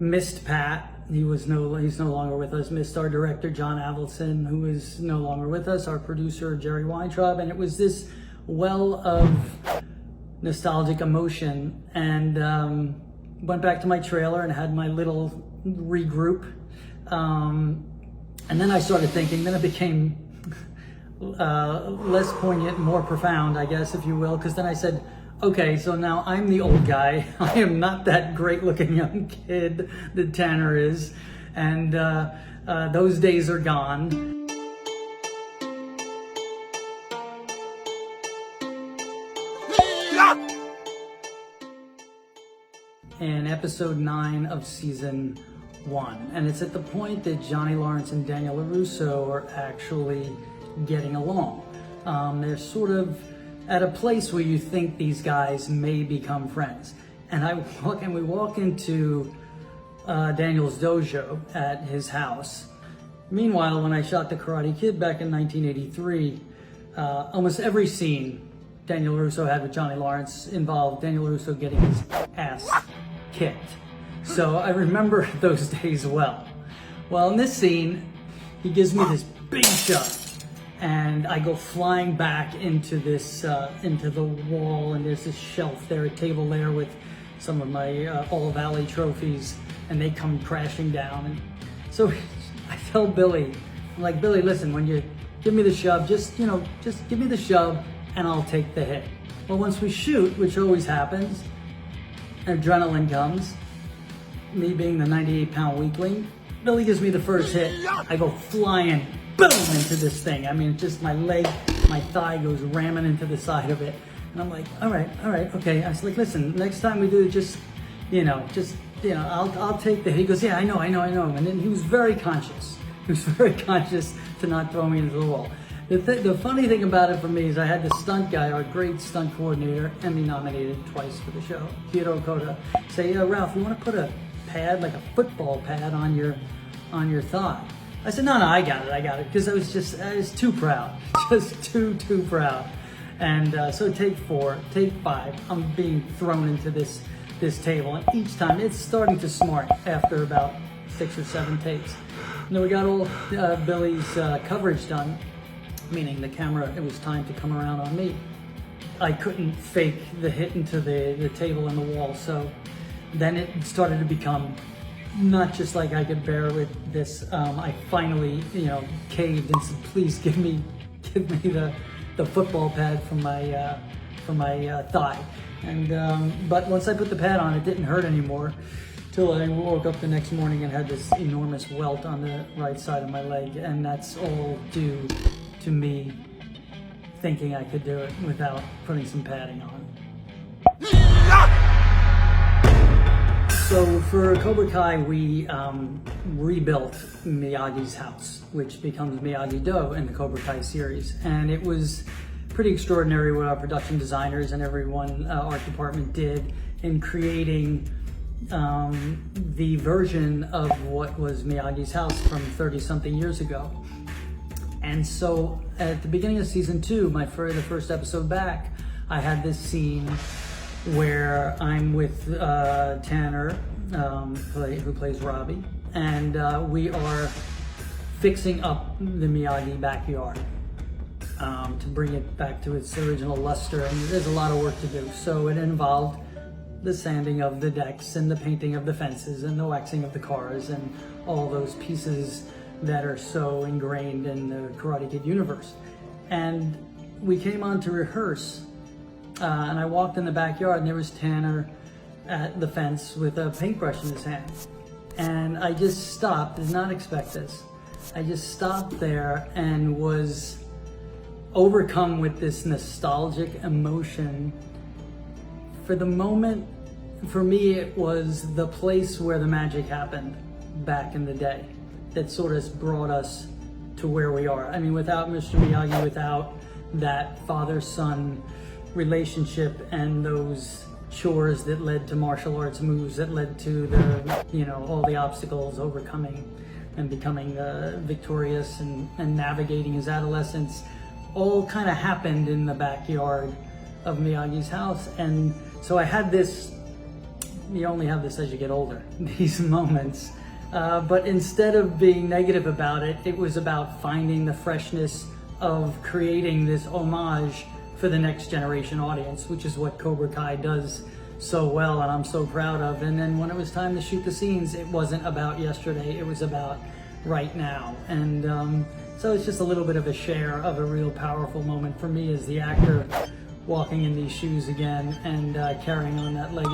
missed Pat. He's no longer with us. Missed our director, John Avildsen, who is no longer with us, our producer, Jerry Weintraub. And it was this well of nostalgic emotion. And went back to my trailer and had my little regroup. And then I started thinking, then it became less poignant, more profound, I guess, if you will. Because then I said, okay, so now I'm the old guy. I am not that great looking young kid that Tanner is. And those days are gone. In episode 9 of season 1. And it's at the point that Johnny Lawrence and Daniel LaRusso are actually getting along. They're sort of at a place where you think these guys may become friends. And we walk into Daniel's dojo at his house. Meanwhile, when I shot The Karate Kid back in 1983, almost every scene Daniel LaRusso had with Johnny Lawrence involved Daniel LaRusso getting his ass kicked. So I remember those days well. Well, in this scene, he gives me this big shove. And I go flying back into this, into the wall, and there's this shelf there, a table there with some of my All Valley trophies, and they come crashing down. And so I tell Billy, I'm like, Billy, listen, when you give me the shove, just give me the shove, and I'll take the hit. Well, once we shoot, which always happens, adrenaline comes. Me being the 98-pound weakling, Billy gives me the first hit. I go flying, boom, into this thing. I mean, just my leg, my thigh goes ramming into the side of it. And I'm like, all right, okay. I was like, listen, next time we do it, I'll take the hit. He goes, yeah, I know. And then he was very conscious. He was very conscious to not throw me into the wall. The funny thing about it for me is I had the stunt guy, our great stunt coordinator, Emmy nominated twice for the show, Theodore Coda, say, Ralph, you want to put a pad, like a football pad on your thigh? I said, no, I got it, because I was too proud, just too proud. And so take 5, I'm being thrown into this table, and each time it's starting to smart after about 6 or 7 takes. And then we got all Billy's coverage done, meaning the camera, it was time to come around on me. I couldn't fake the hit into the table and the wall, so then it started to become not just like I could bear with this. I finally, caved and said, please give me the football pad from my thigh. And but once I put the pad on, it didn't hurt anymore till I woke up the next morning and had this enormous welt on the right side of my leg, and that's all due to me thinking I could do it without putting some padding on. So for Cobra Kai, we rebuilt Miyagi's house, which becomes Miyagi-Do in the Cobra Kai series. And it was pretty extraordinary what our production designers and everyone, art department did in creating the version of what was Miyagi's house from 30-something years ago. And so at the beginning of season 2, the first episode back, I had this scene where I'm with Tanner, who plays Robbie, and we are fixing up the Miyagi backyard to bring it back to its original luster, and there's a lot of work to do. So it involved the sanding of the decks and the painting of the fences and the waxing of the cars and all those pieces that are so ingrained in the Karate Kid universe. And we came on to rehearse, and I walked in the backyard, and there was Tanner at the fence with a paintbrush in his hand. And I just stopped, did not expect this. I just stopped there and was overcome with this nostalgic emotion. For the moment, for me, it was the place where the magic happened back in the day that sort of brought us to where we are. I mean, without Mr. Miyagi, without that father-son relationship and those chores that led to martial arts moves, that led to all the obstacles overcoming and becoming victorious and navigating his adolescence, all kind of happened in the backyard of Miyagi's house. And so I had this you only have this as you get older, these moments. But instead of being negative about it, it was about finding the freshness of creating this homage for the next generation audience, which is what Cobra Kai does so well and I'm so proud of. And then when it was time to shoot the scenes, it wasn't about yesterday, it was about right now. And so it's just a little bit of a share of a real powerful moment for me as the actor, walking in these shoes again and carrying on that legacy.